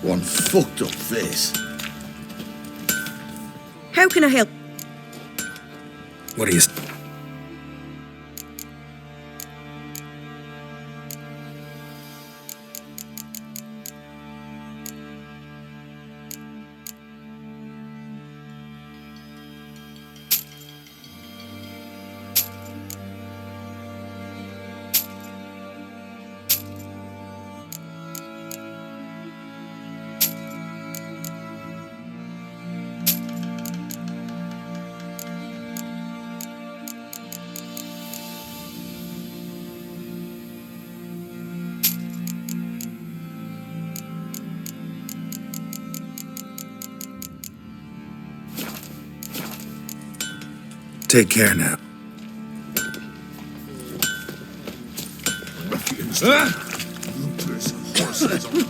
One fucked up face. How can I help? What are you... Take care now. Ruffians, looters, horses on.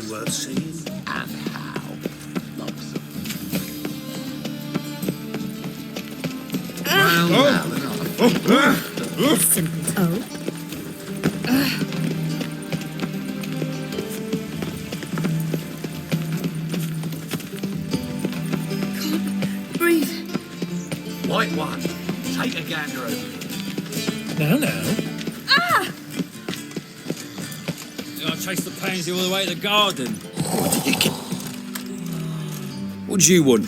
Worth seeing and how. Can't breathe. White one, take a gander over here. No. I chased the pansy all the way to the garden. What do you want?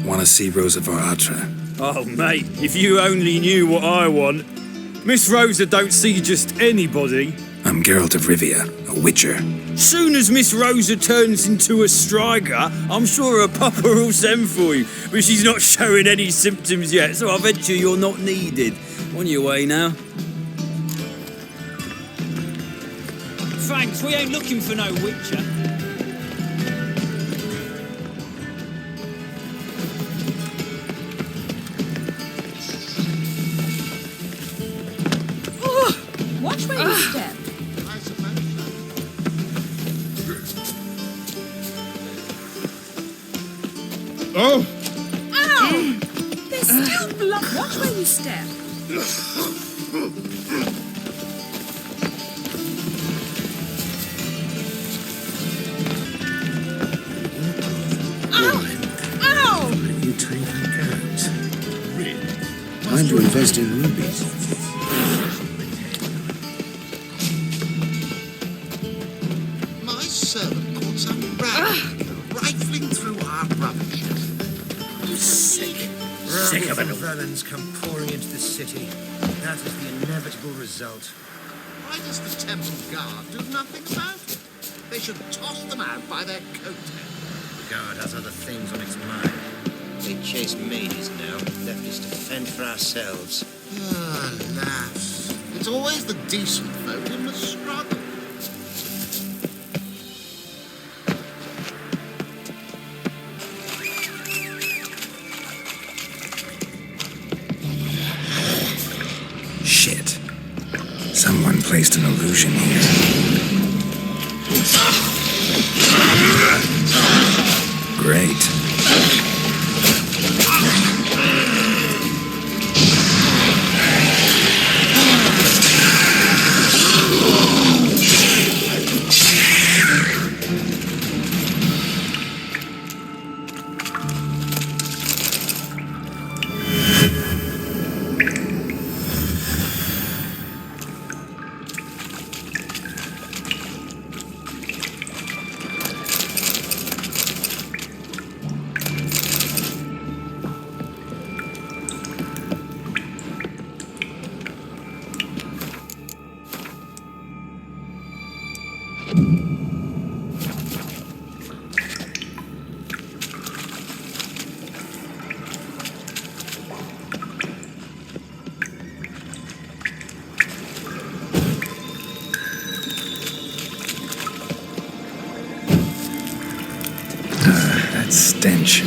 Want to see Rosa Varatra? Oh, mate, if you only knew what I want. Miss Rosa don't see just anybody. I'm Geralt of Rivia, a witcher. Soon as Miss Rosa turns into a striker, I'm sure her papa will send for you. But she's not showing any symptoms yet, so I venture you're not needed. On your way now. Thanks, we ain't looking for no witcher. Watch where you step. Oh! Ow! There's still blood. Watch where you step. Ow! You tiny cat. Time to invest in rubies. My servant caught some rabbit rifling through our rubbish. Sick of it. Vermins come pouring into the city. That is the inevitable result. Why does the temple guard do nothing about it? They should toss them out by their coattails. The guard has other things on its mind. They chase maidens now, left us to fend for ourselves. Alas, it's always the decent folk who must struggle. Shit. Someone placed an illusion here. Great. stench.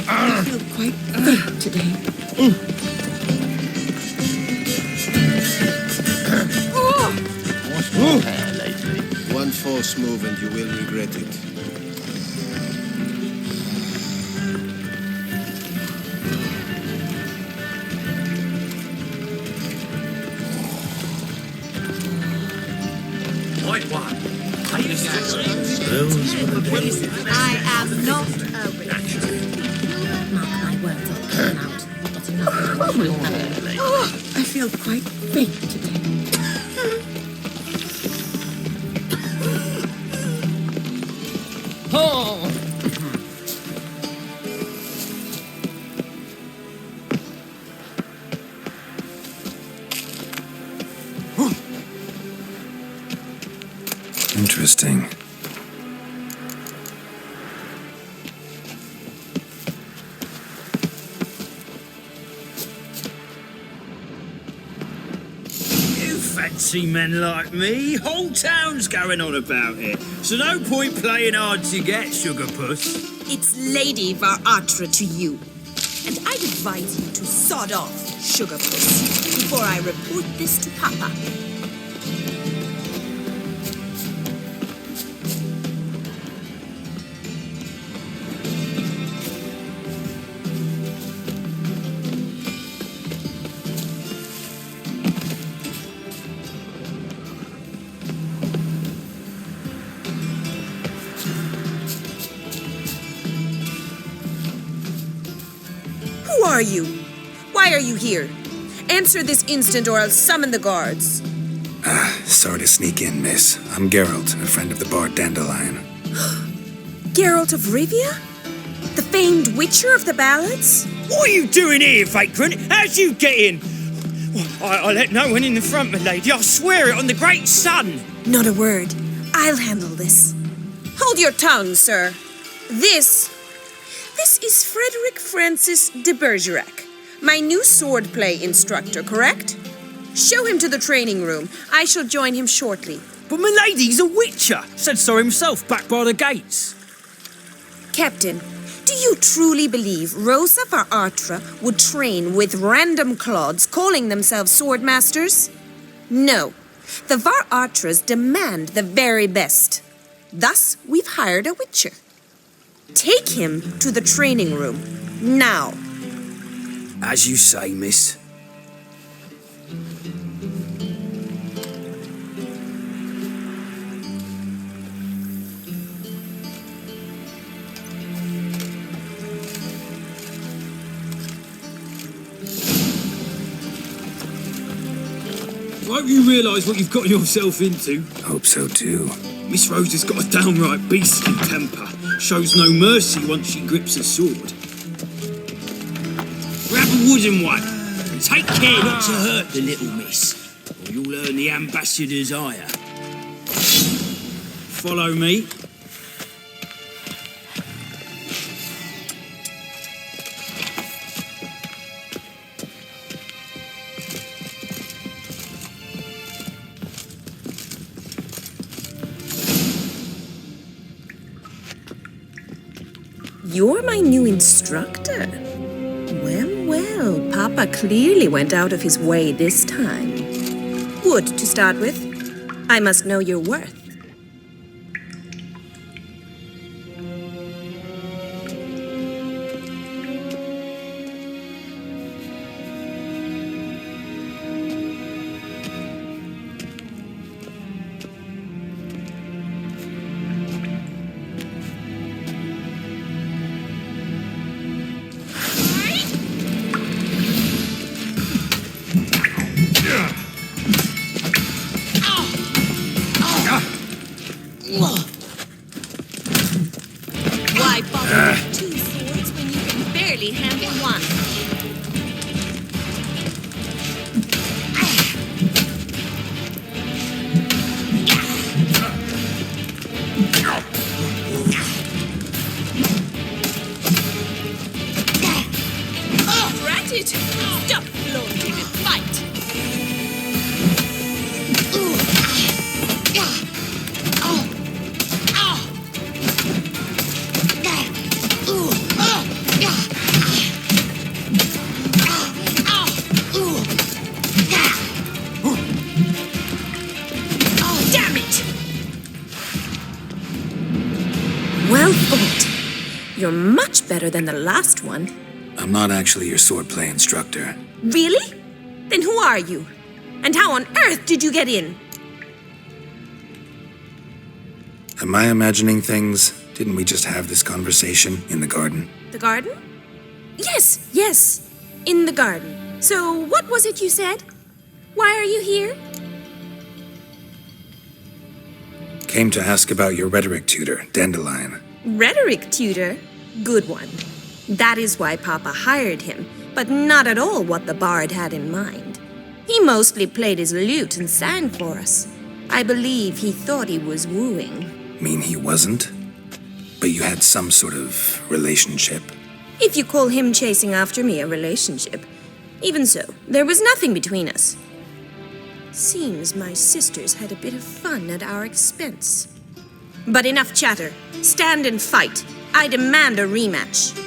I feel quite faint today. One false move and you will regret it. White one. Take a gander. I am not a witch. Mark my words, I'll come out. It's enough. I feel quite faint today. Interesting. You fancy men like me? Whole town's going on about it. So no point playing hard to get, Sugar Puss. It's Lady Varatra to you. And I'd advise you to sod off, Sugar Puss, before I report this to Papa. Who are you? Why are you here? Answer this instant or I'll summon the guards. Sorry to sneak in, miss. I'm Geralt, a friend of the bard Dandelion. Geralt of Rivia? The famed witcher of the ballads? What are you doing here, vagrant? How'd you get in? I let no one in the front, my lady. I swear it on the great sun. Not a word. I'll handle this. Hold your tongue, sir. This is Frederick Francis de Bergerac, my new swordplay instructor, correct? Show him to the training room. I shall join him shortly. But my lady's a witcher. Said so himself back by the gates. Captain, do you truly believe Rosa Varatra would train with random clods calling themselves sword masters? No. The Varatras demand the very best. Thus, we've hired a witcher. Take him to the training room. Now. As you say, miss. I hope you realise what you've got yourself into. Hope so too. Miss Rosa's got a downright beastly temper. Shows no mercy once she grips a sword. Grab a wooden one. And take care not to hurt the little miss, or you'll earn the ambassador's ire. Follow me. You're my new instructor. Well, Papa clearly went out of his way this time. Wood, to start with. I must know your worth. Why bother with two swords when you can barely handle one? Drat it! Stop floating and fight! Well fought. You're much better than the last one. I'm not actually your swordplay instructor. Really? Then who are you? And how on earth did you get in? Am I imagining things? Didn't we just have this conversation in the garden? The garden? Yes. In the garden. So what was it you said? Why are you here? Came to ask about your rhetoric tutor, Dandelion. Rhetoric tutor? Good one. That is why Papa hired him, but not at all what the bard had in mind. He mostly played his lute and sang for us. I believe he thought he was wooing. Mean he wasn't? But you had some sort of relationship. If you call him chasing after me a relationship. Even so, there was nothing between us. Seems my sisters had a bit of fun at our expense. But enough chatter. Stand and fight. I demand a rematch.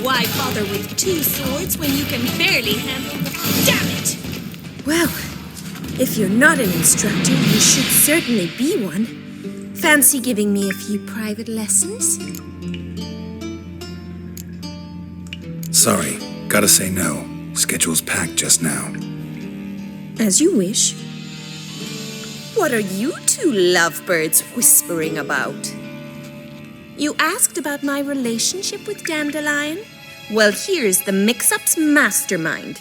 Why bother with two swords when you can barely handle them? Damn it! Well, if you're not an instructor, you should certainly be one. Fancy giving me a few private lessons? Sorry, gotta say no. Schedule's packed just now. As you wish. What are you two lovebirds whispering about? You asked about my relationship with Dandelion? Well, here's the mix-up's mastermind.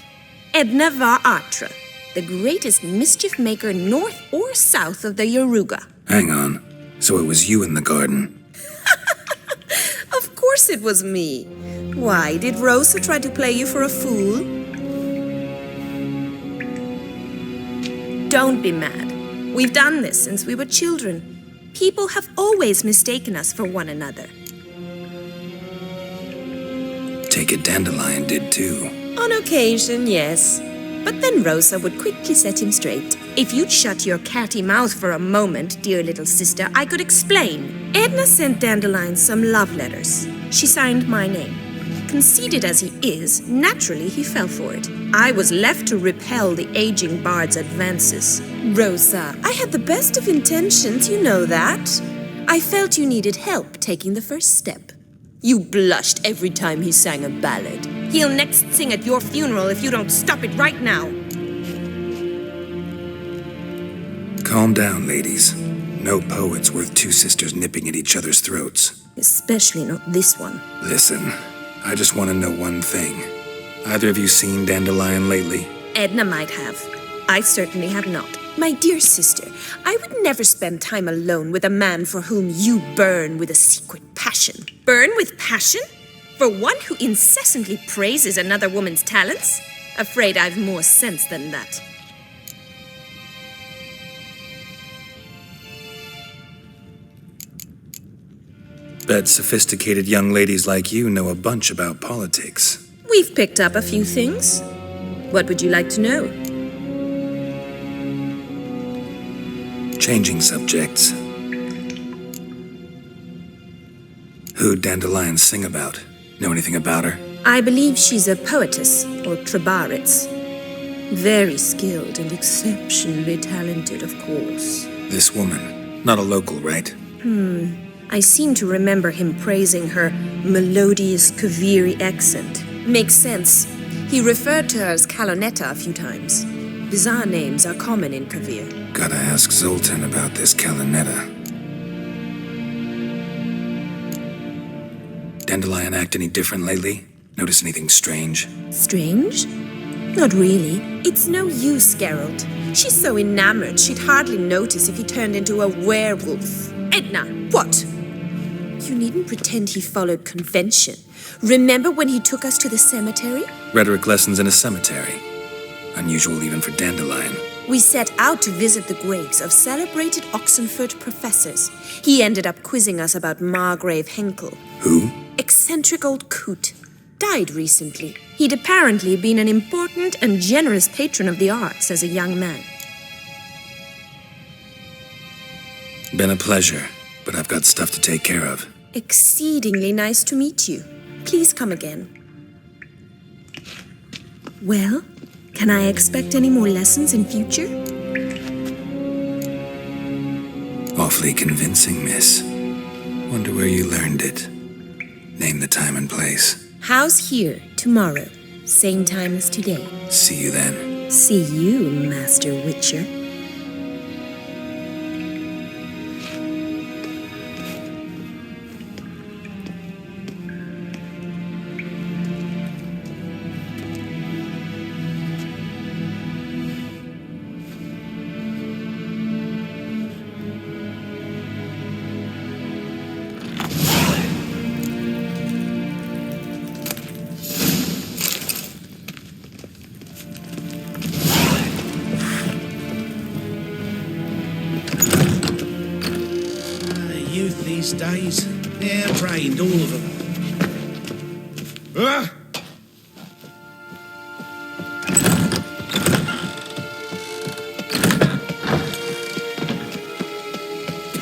Edna var Atra, the greatest mischief maker north or south of the Yaruga. Hang on. So it was you in the garden. Of course it was me. Why, did Rosa try to play you for a fool? Don't be mad. We've done this since we were children. People have always mistaken us for one another. Take it Dandelion did too. On occasion, yes. But then Rosa would quickly set him straight. If you'd shut your catty mouth for a moment, dear little sister, I could explain. Edna sent Dandelion some love letters. She signed my name. Conceited as he is, naturally he fell for it. I was left to repel the aging bard's advances. Rosa, I had the best of intentions, you know that. I felt you needed help taking the first step. You blushed every time he sang a ballad. He'll next sing at your funeral if you don't stop it right now. Calm down, ladies. No poet's worth two sisters nipping at each other's throats. Especially not this one. Listen, I just want to know one thing. Either of you seen Dandelion lately? Edna might have. I certainly have not. My dear sister, I would never spend time alone with a man for whom you burn with a secret passion. Burn with passion? For one who incessantly praises another woman's talents? Afraid I've more sense than that. Bet sophisticated young ladies like you know a bunch about politics. We've picked up a few things. What would you like to know? Changing subjects. Who'd Dandelion sing about? Know anything about her? I believe she's a poetess, or Trebaritz. Very skilled and exceptionally talented, of course. This woman. Not a local, right? I seem to remember him praising her melodious Kaviri accent. Makes sense. He referred to her as Kalonetta a few times. Bizarre names are common in Kavir. Gotta ask Zoltan about this Kalonetta. Dandelion act any different lately? Notice anything strange? Strange? Not really. It's no use, Geralt. She's so enamored she'd hardly notice if he turned into a werewolf. Edna, what? You needn't pretend he followed convention. Remember when he took us to the cemetery? Rhetoric lessons in a cemetery. Unusual even for Dandelion. We set out to visit the graves of celebrated Oxenford professors. He ended up quizzing us about Margrave Henkel. Who? Eccentric old coot. Died recently. He'd apparently been an important and generous patron of the arts as a young man. Been a pleasure, but I've got stuff to take care of. Exceedingly nice to meet you. Please come again. Well, can I expect any more lessons in future? Awfully convincing, miss. Wonder where you learned it. Name the time and place. House here, tomorrow. Same time as today. See you then. See you, Master Witcher. Youth these days, they're brained, all of them.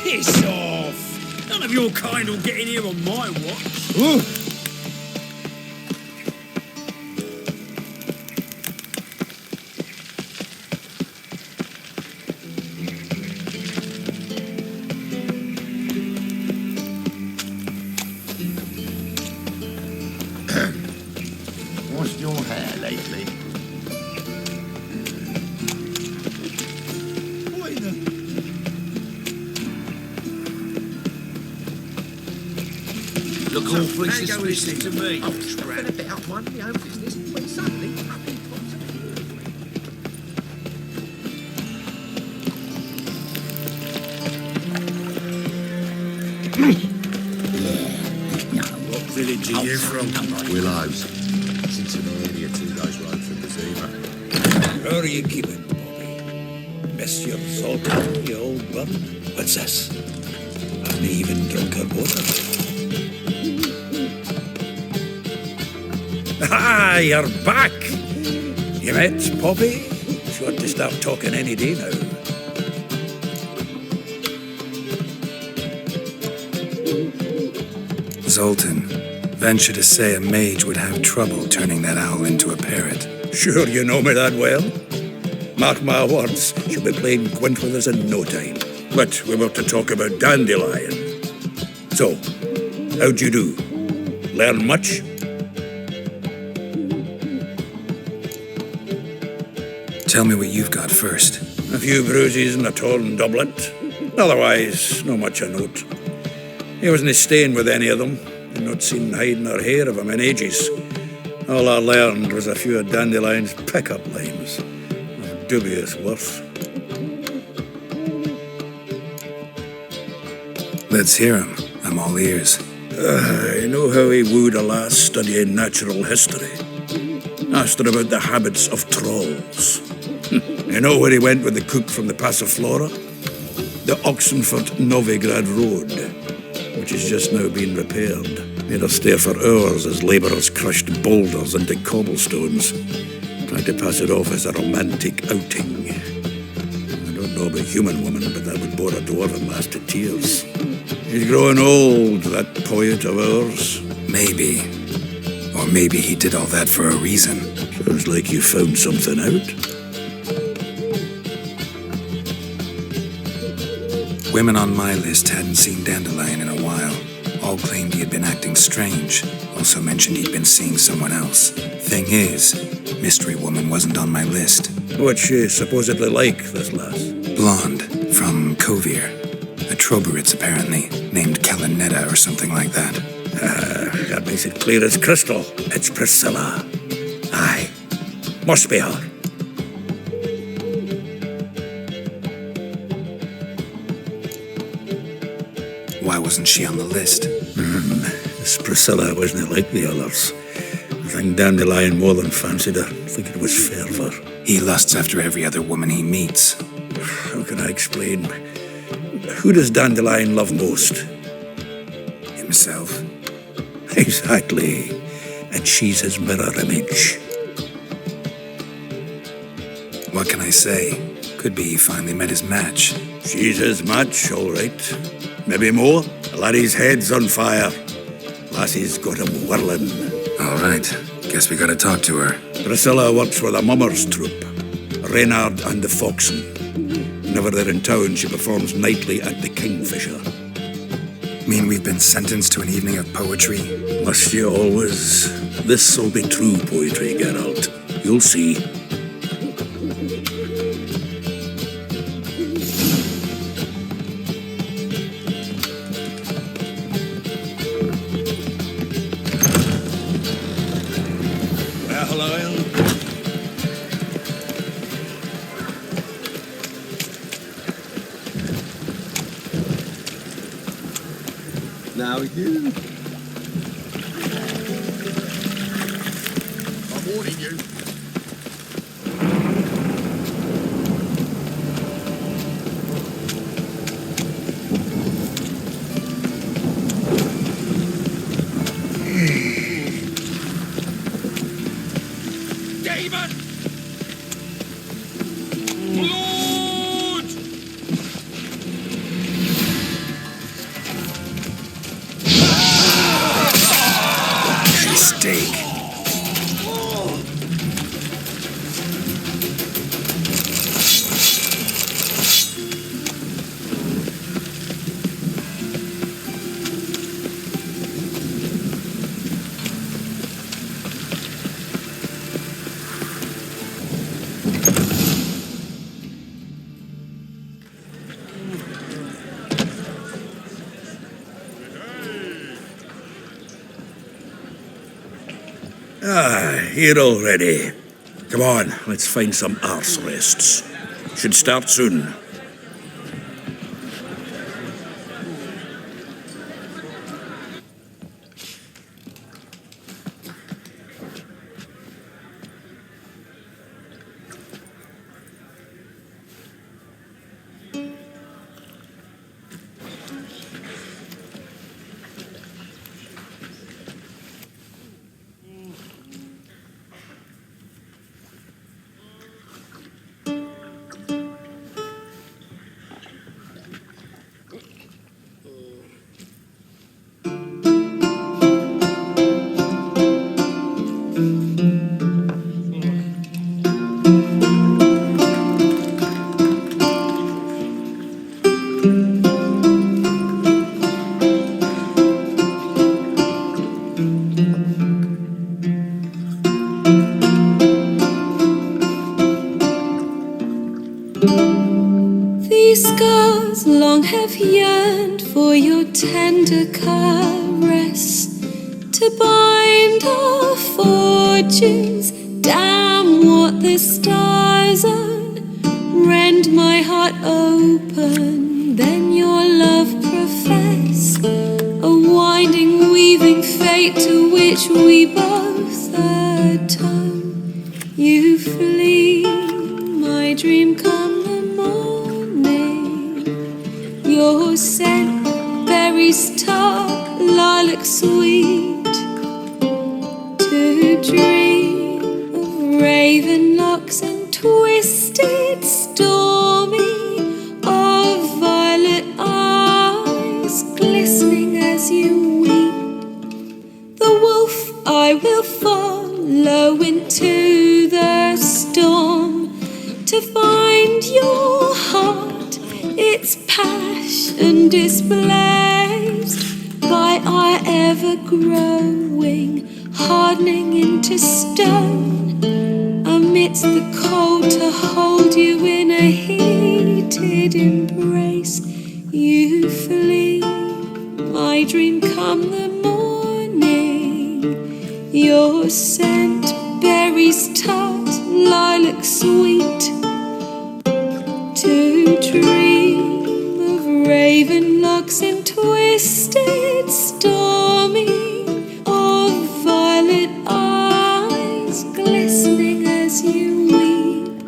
Piss off! None of your kind will get in here on my watch. Washed your hair lately? Why the... Look awfully suspicious to me. Oh, I've been a bit out minding my own business when suddenly nothing pops What village are you from? Willows. Since an area 2 days ride from the Zima. How are you keeping, Bobby? Miss your Zoltan, you old bun? What's this? Haven't even drunk her water. Ah, you're back! You met Poppy? She ought to start talking any day now. Zoltan, venture to say a mage would have trouble turning that owl into a parrot. Sure you know me that well. Mark my words, she'll be playing Gwent with us in no time. But we were to talk about Dandelion. So, how'd you do? Learn much? Tell me what you've got first. A few bruises and a torn doublet. Otherwise, no much a note. He wasn't staying with any of them. I'd not seen hiding or hair of him in ages. All I learned was a few of Dandelion's pick-up lines of dubious worth. Let's hear him. I'm all ears. I know how he wooed a lass studying natural history. Asked her about the habits of trolls. You know where he went with the cook from the Passiflora? The Oxenford Novigrad Road. which is just now being repaired. Made her stare for hours as labourers crushed boulders into cobblestones, trying to pass it off as a romantic outing. I don't know about human woman, but that would bore a dwarven lass to tears. He's growing old, that poet of ours. Maybe. Or maybe he did all that for a reason. Sounds like you found something out. Women on my list hadn't seen Dandelion in a while. All claimed he had been acting strange. Also mentioned he'd been seeing someone else. Thing is, Mystery Woman wasn't on my list. What's she supposedly like, this lass? Blonde, from Kovir. A Troberitz, apparently, named Kellanetta or something like that. That makes it clear as crystal. It's Priscilla. Aye. Must be her. Why wasn't she on the list? This Priscilla wasn't like the others. I think Dandelion more than fancied her. I think it was fervour. He lusts after every other woman he meets. How can I explain? Who does Dandelion love most? Himself. Exactly. And she's his mirror image. What can I say? Could be he finally met his match. She's his match, all right. Maybe more. The laddie's head's on fire. Lassie's got him whirling. All right. Guess we gotta talk to her. Priscilla works with a mummers troupe. Reynard and the Foxen. Whenever they're in town, she performs nightly at the Kingfisher. Mean we've been sentenced to an evening of poetry? Must you always? This'll be true poetry, Geralt. You'll see. Now you. I'm warning you. Demon! Lord! Mistake. Here already. Come on, let's find some arse rests. Should start soon. These scars long have yearned for your tender caress, to bind our fortunes. Damn what the stars own. Rend my heart open, then your love profess, a winding, weaving fate to which we both atone. You flee, my dream come the morning. Your scent berries berries tart, lilac sweet, to dream of raven locks and twisted stormy, of violet eyes glistening as you weep. The wolf I will follow into the storm to find your heart, its passion displaced by our ever-growing, hardening into stone, amidst the cold to hold you in a heated embrace. You flee, my dream come the morning, your scent berries tart, lilac sweet, to dream of raven locks and twisted stormy, of violet eyes glistening as you weep.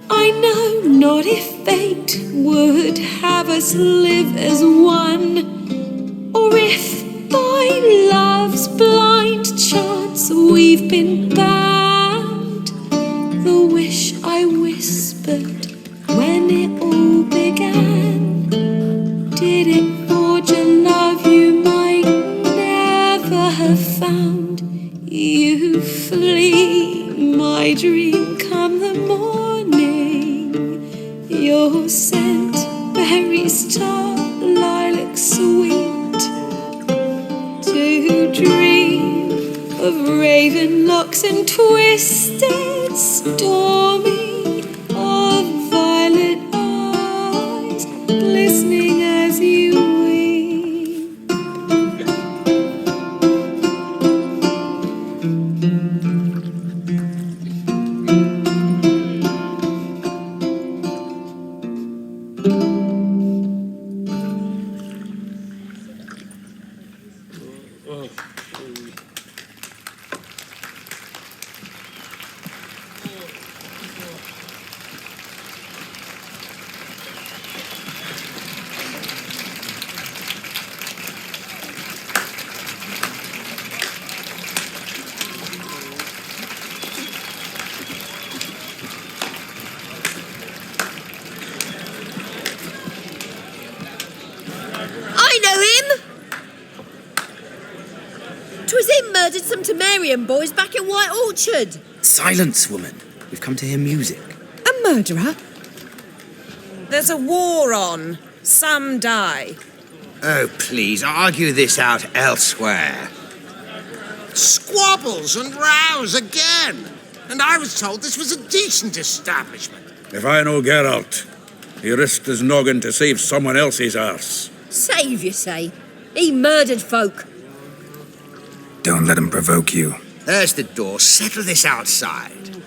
I know not if fate would have us live as one, or if by love's blind chance we've been bound. The wish I whispered when it all began, did it forge a love you might never have found? You flee, my dream come the morning, your scent berries tart, lilac sweet, to dream of raven locks and twisted stormy, of violet eyes glistening as you weep. I know him! 'Twas him murdered some Temerian boys back in White Orchard. Silence, woman. We've come to hear music. A murderer? There's a war on. Some die. Oh, please, argue this out elsewhere. Squabbles and rows again. And I was told this was a decent establishment. If I know Geralt, he risked his noggin to save someone else's arse. Save, you say? He murdered folk. Don't let him provoke you. There's the door. Settle this outside.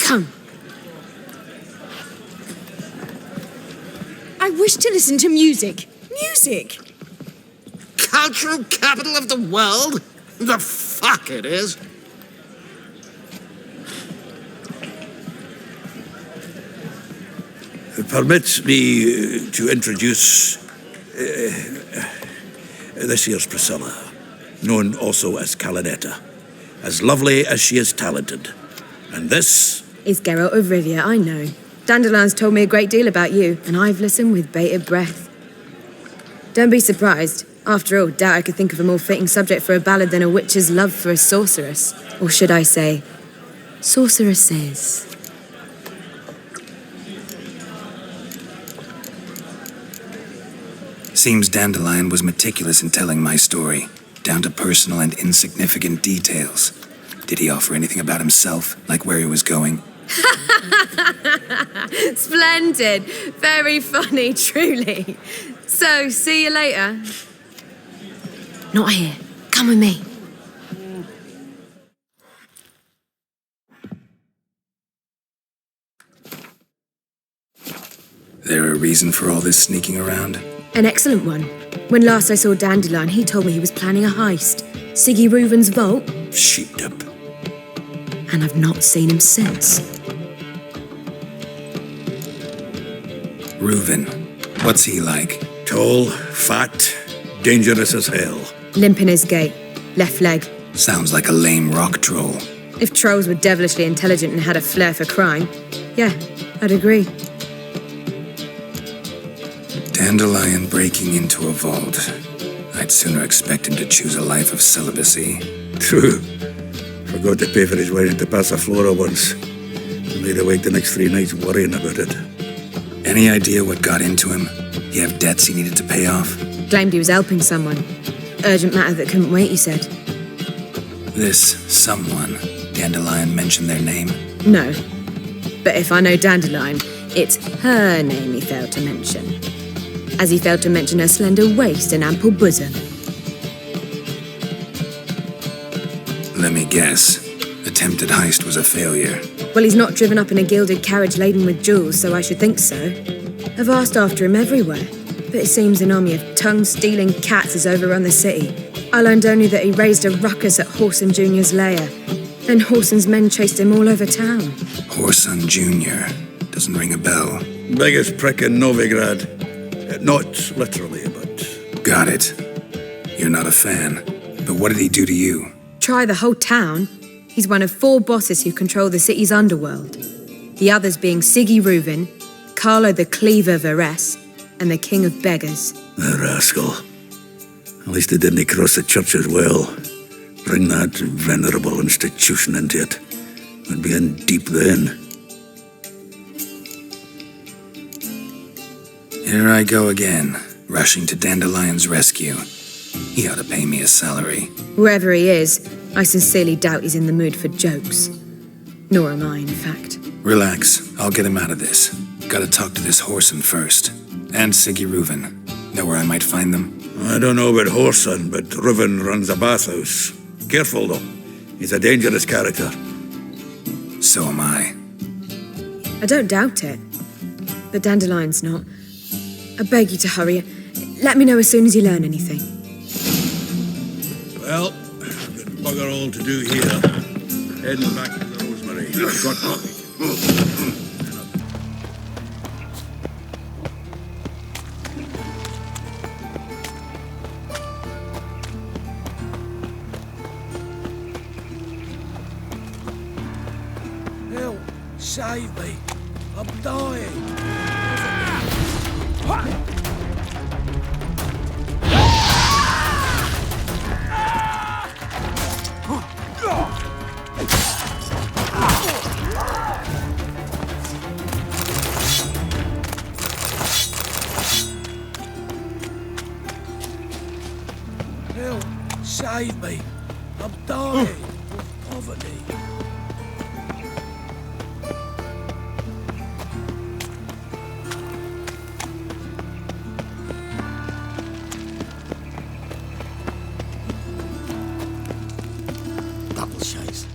Come. I wish to listen to music. Music! Cultural capital of the world? The fuck it is. Permit me to introduce this here's Priscilla, known also as Calinetta, as lovely as she is talented. And this is Geralt of Rivia, I know. Dandelion's told me a great deal about you, and I've listened with bated breath. Don't be surprised. After all, doubt I could think of a more fitting subject for a ballad than a witch's love for a sorceress. Or should I say, sorceresses. Seems Dandelion was meticulous in telling my story, down to personal and insignificant details. Did he offer anything about himself, like where he was going? Splendid. Very funny, truly. So, see you later. Not here. Come with me. There a reason for all this sneaking around? An excellent one. When last I saw Dandelion, he told me he was planning a heist. Siggy Reuven's vault. Sheep-dip. And I've not seen him since. Reuven. What's he like? Tall, fat, dangerous as hell. Limp in his gait, left leg. Sounds like a lame rock troll. If trolls were devilishly intelligent and had a flair for crime, yeah, I'd agree. Dandelion breaking into a vault. I'd sooner expect him to choose a life of celibacy. True. Forgot to pay for his way into Passaflora once. And made awake the next 3 nights worrying about it. Any idea what got into him? He have debts he needed to pay off? Claimed he was helping someone. Urgent matter that couldn't wait, he said. This someone, Dandelion mentioned their name? No. But if I know Dandelion, it's her name he failed to mention. As he failed to mention her slender waist and ample bosom. Let me guess. Attempted heist was a failure. Well, he's not driven up in a gilded carriage laden with jewels, so I should think so. I've asked after him everywhere, but it seems an army of tongue-stealing cats has overrun the city. I learned only that he raised a ruckus at Horson Jr.'s lair. Then Horson's men chased him all over town. Horson Jr. Doesn't ring a bell. Biggest prick in Novigrad. Not literally, but... Got it. You're not a fan. But what did he do to you? Try the whole town. He's one of 4 bosses who control the city's underworld. The others being Siggy Reuven, Carlo the Cleaver Varese, and the King of Beggars. The rascal. At least he didn't cross the church as well. Bring that venerable institution into it. We'd be in deep then. Here I go again, rushing to Dandelion's rescue. He ought to pay me a salary. Wherever he is, I sincerely doubt he's in the mood for jokes. Nor am I, in fact. Relax, I'll get him out of this. Gotta talk to this Horson first. And Siggy Reuven. Know where I might find them? I don't know about Horson, but Reuven runs a bathhouse. Careful, though. He's a dangerous character. So am I. I don't doubt it. But Dandelion's not. I beg you to hurry. Let me know as soon as you learn anything. Well, I've got bugger all to do here. Heading back to the Rosemary. Got nothing. Help! Save me! I'm dying! Help! Save me! I'm dying of poverty! Bubbleshays.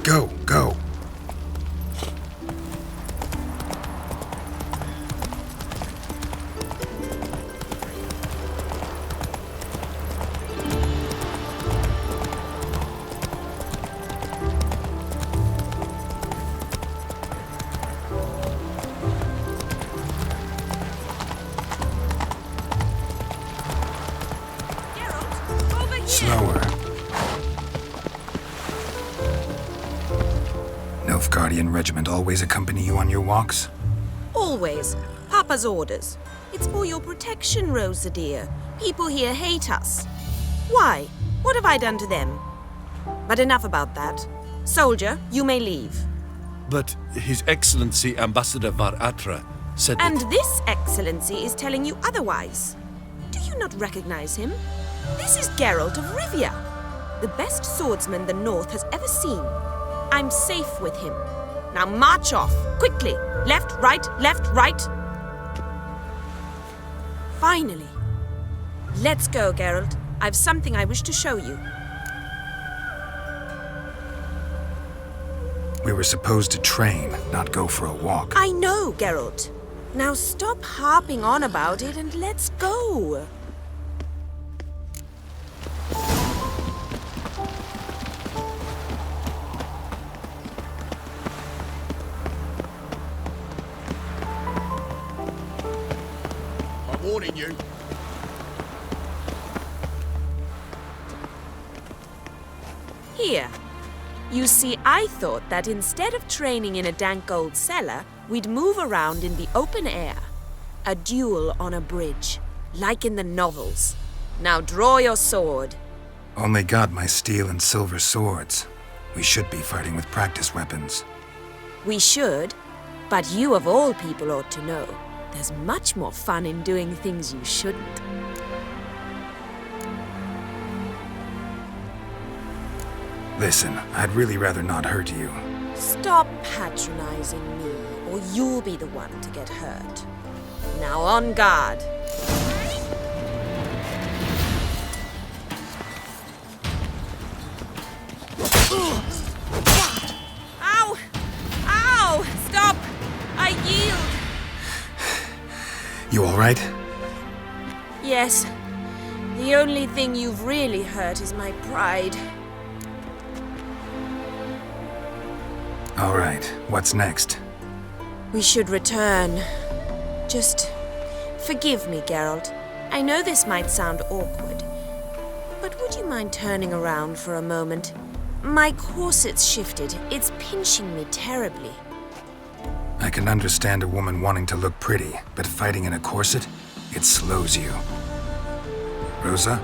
Go, go. Slower. Nilfgaardian regiment always accompany you on your walks? Always. Papa's orders. It's for your protection, Rosa dear. People here hate us. Why? What have I done to them? But enough about that. Soldier, you may leave. But His Excellency Ambassador Var Atra said And that... this excellency is telling you otherwise. Do you not recognize him? This is Geralt of Rivia, the best swordsman the North has ever seen. I'm safe with him. Now march off, quickly. Left, right, right. Finally. Let's go, Geralt. I've something I wish to show you. We were supposed to train, not go for a walk. I know, Geralt. Now stop harping on about it and let's go. I'm warning you. Here. You see, I thought that instead of training in a dank old cellar, we'd move around in the open air. A duel on a bridge, like in the novels. Now draw your sword. Only got my steel and silver swords. We should be fighting with practice weapons. We should, but you of all people ought to know. There's much more fun in doing things you shouldn't. Listen, I'd really rather not hurt you. Stop patronizing me, or you'll be the one to get hurt. Now on guard. Ow! Ow! Stop! I yield! You alright? Yes. The only thing you've really hurt is my pride. Alright, what's next? We should return. Just forgive me, Geralt. I know this might sound awkward, but would you mind turning around for a moment? My corset's shifted. It's pinching me terribly. I can understand a woman wanting to look pretty, but fighting in a corset, it slows you. Rosa?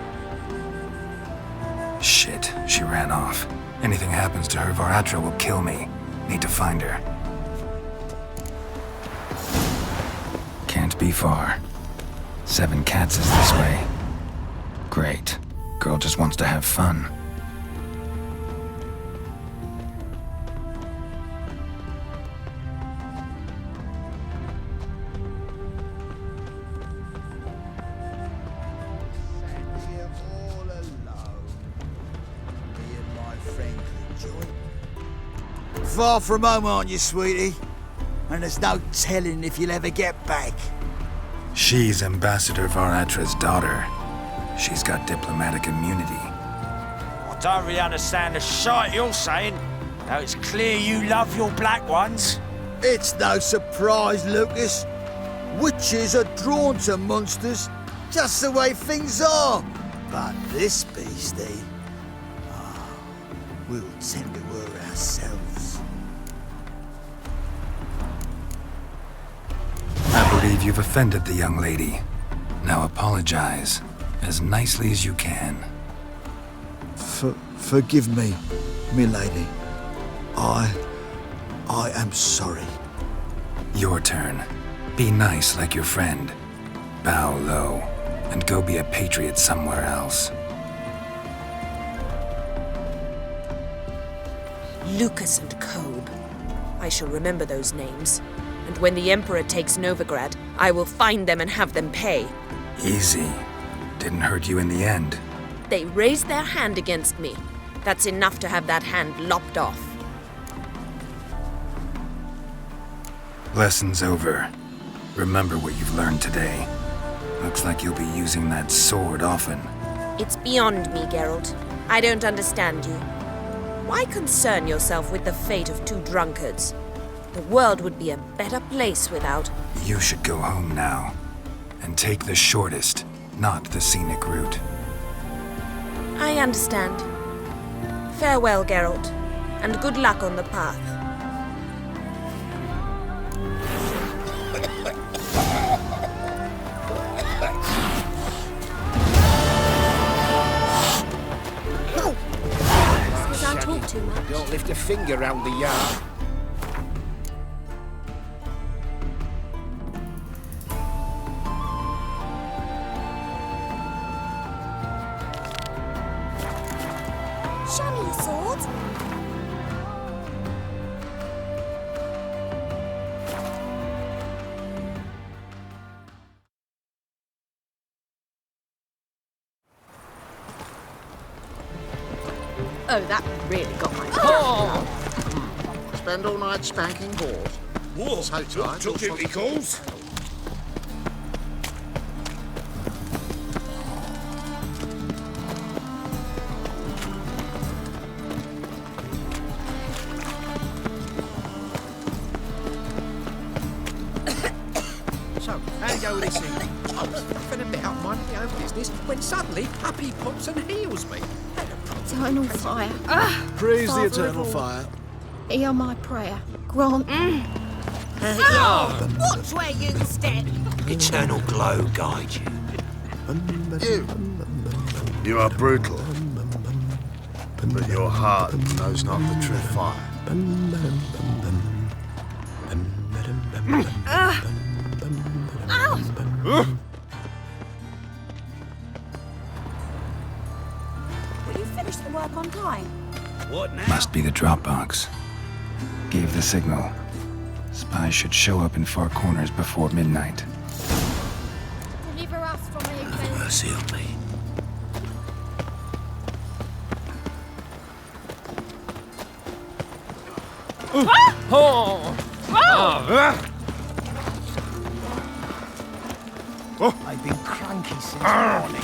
Shit, she ran off. Anything happens to her, Var-Attre will kill me. Need to find her. Can't be far. 7 Cats is this way. Great. Girl just wants to have fun. Far from home, aren't you, sweetie? And there's no telling if you'll ever get back. She's Ambassador Var-Attre's daughter. She's got diplomatic immunity. I don't really understand the shite you're saying. Though it's clear you love your black ones. It's no surprise, Lucas. Witches are drawn to monsters, just the way things are. But this beastie, we'll tend to her ourselves. I believe you've offended the young lady. Now apologize, as nicely as you can. Forgive me, milady. I am sorry. Your turn. Be nice like your friend. Bow low, and go be a patriot somewhere else. Lucas and Kobe. I shall remember those names. And when the Emperor takes Novigrad, I will find them and have them pay. Easy. Didn't hurt you in the end. They raised their hand against me. That's enough to have that hand lopped off. Lesson's over. Remember what you've learned today. Looks like you'll be using that sword often. It's beyond me, Geralt. I don't understand you. Why concern yourself with the fate of 2 drunkards? The world would be a better place without... You should go home now. And take the shortest, not the scenic route. I understand. Farewell, Geralt. And good luck on the path. Don't talk too much. Don't lift a finger round the yard. Show me your sword. Oh, that really got my... Spend all night spanking whores. Whoa, So tired, took you'll duty calls. So, how do you go with this evening? I was having a bit up minding my own business when suddenly up he pops and heals me. Eternal fire. Praise the Father of eternal all. fire. Hear my prayer. Grant. Watch where you step. Eternal glow guide you. You are brutal, but your heart knows not the true fire. Will you finish the work on time? What now? Must be the Dropbox. Gave the signal. Spies should show up in far corners before midnight. Deliver us from the event. Mercy on me. I've been cranky since morning.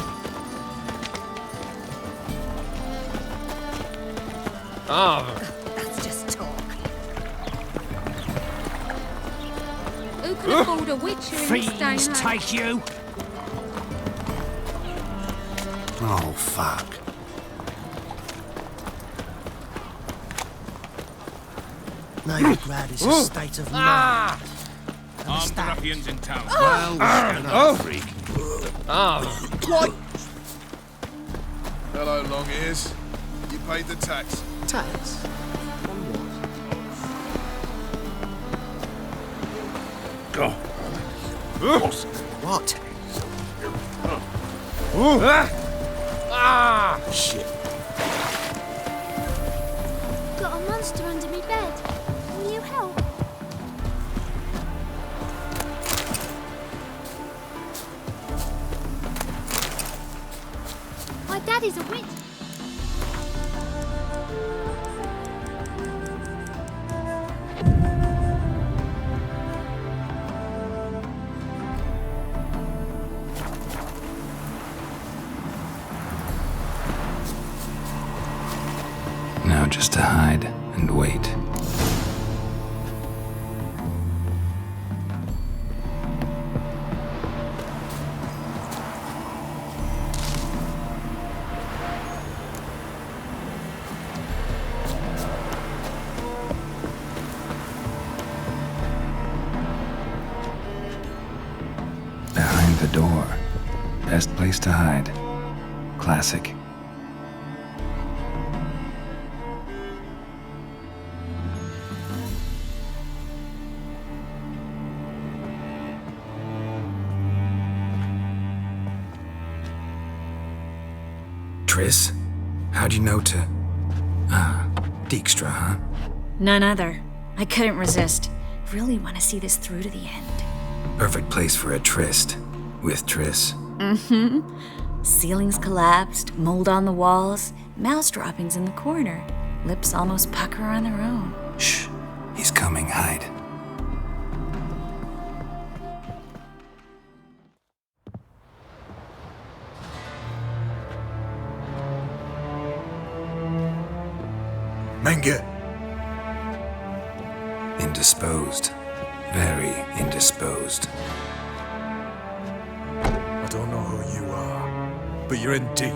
That's just talk. Who can afford a witcher in this day and Fiends age? take you. Oh, fuck. Novigrad is a state of mind. Armed ruffians in town. Freak. What? Hello, long ears. You paid the tax. Tax? On what? What? Shit. Got a monster under me bed. Will you help? My daddy's a witch. Now just to hide and wait. Behind the door. Best place to hide. Classic. Triss? How'd you know to... Dijkstra, huh? None other. I couldn't resist. Really want to see this through to the end. Perfect place for a tryst. With Triss. Mm-hmm. Ceilings collapsed, mold on the walls, mouse droppings in the corner. Lips almost pucker on their own. Shh. He's coming. Hide. Menge. Indisposed. Very indisposed. I don't know who you are, but you're in deep.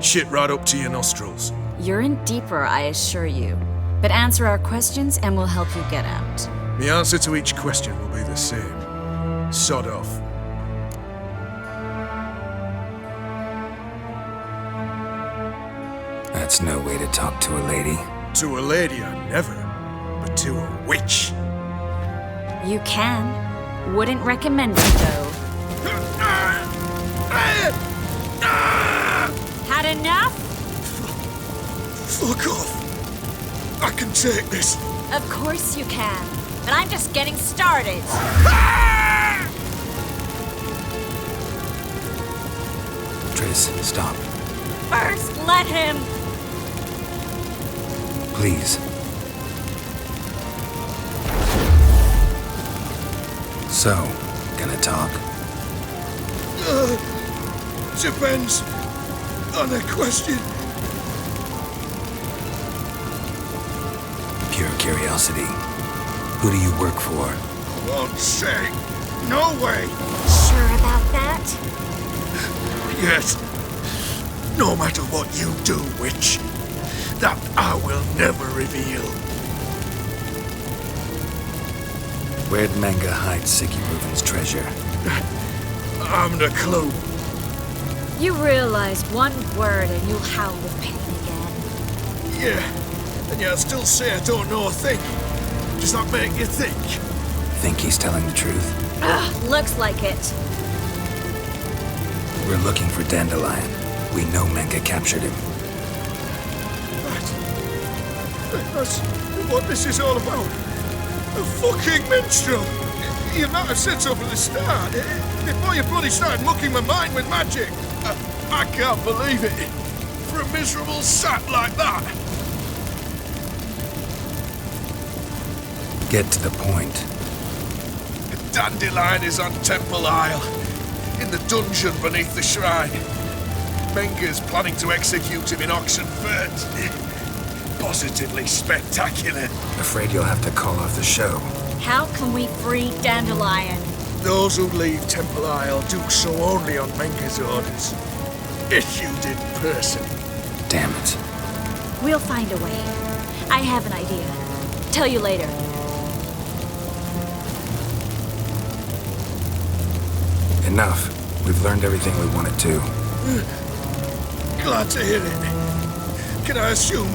Shit right up to your nostrils. You're in deeper, I assure you. But answer our questions and we'll help you get out. The answer to each question will be the same. Sod off. That's no way to talk to a lady. To a lady, I never. But to a witch. You can. Wouldn't recommend it, though. Had enough? Fuck off. I can take this. Of course you can. But I'm just getting started. Triss, stop. First, let him. Please. So, gonna talk? Depends on the question. Pure curiosity. Who do you work for? I won't say. No way! Sure about that? Yes. No matter what you do, witch, that I will never reveal. Where'd Manga hide Siggy Reuven's treasure? I haven't a clue. You realize one word and you'll howl with pain again. Yeah, and yet I still say I don't know a thing. Does that make you think? Think he's telling the truth? Ugh, looks like it. We're looking for Dandelion. We know Manga captured him. That's what this is all about. A fucking minstrel! You might have said so from the start. Before you bloody started mucking my mind with magic. I can't believe it. For a miserable sap like that. Get to the point. Dandelion is on Temple Isle, in the dungeon beneath the shrine. Menga's planning to execute him in Oxenfurt. Positively spectacular. Afraid you'll have to call off the show. How can we free Dandelion? Those who leave Temple Isle do so only on Menga's orders. Issued in person. Damn it. We'll find a way. I have an idea. Tell you later. Enough. We've learned everything we wanted to. Glad to hear it. Can I assume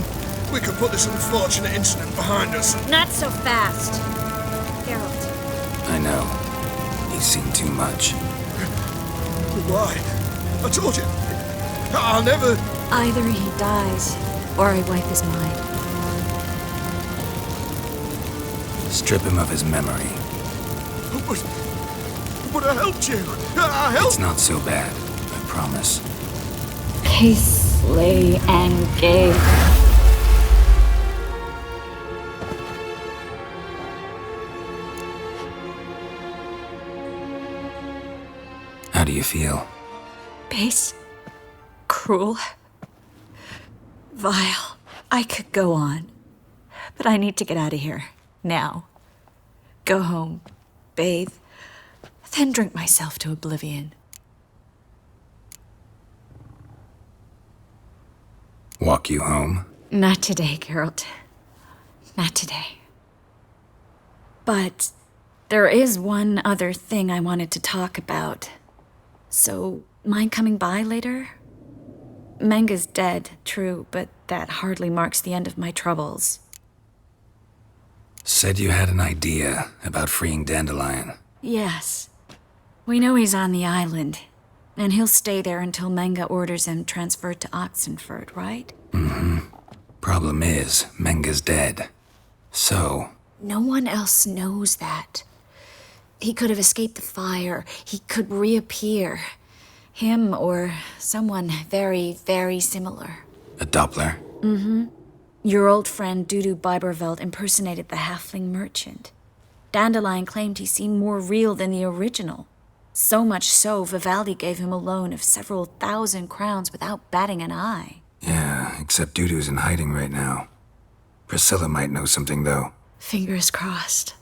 we can put this unfortunate incident behind us? Not so fast. Geralt. I know. He's seen too much. Why? I told you. I'll never... Either he dies, or I wipe his mind. Strip him of his memory. But I helped you. I helped... It's not so bad. I promise. Case, slay, and gay. How do you feel? Base. Cruel. Vile. I could go on. But I need to get out of here. Now. Go home. Bathe. Then drink myself to oblivion. Walk you home? Not today, Geralt. Not today. But there is one other thing I wanted to talk about. So, mind coming by later? Manga's dead, true, but that hardly marks the end of my troubles. Said you had an idea about freeing Dandelion. Yes. We know he's on the island, and he'll stay there until Manga orders him transferred to Oxenfurt, right? Mm-hmm. Problem is, Manga's dead. So... No one else knows that. He could have escaped the fire. He could reappear. Him or someone very, very similar. A Doppler? Mm-hmm. Your old friend Dudu Biberveld impersonated the halfling merchant. Dandelion claimed he seemed more real than the original. So much so, Vivaldi gave him a loan of several thousand crowns without batting an eye. Yeah, except Dudu's in hiding right now. Priscilla might know something, though. Fingers crossed.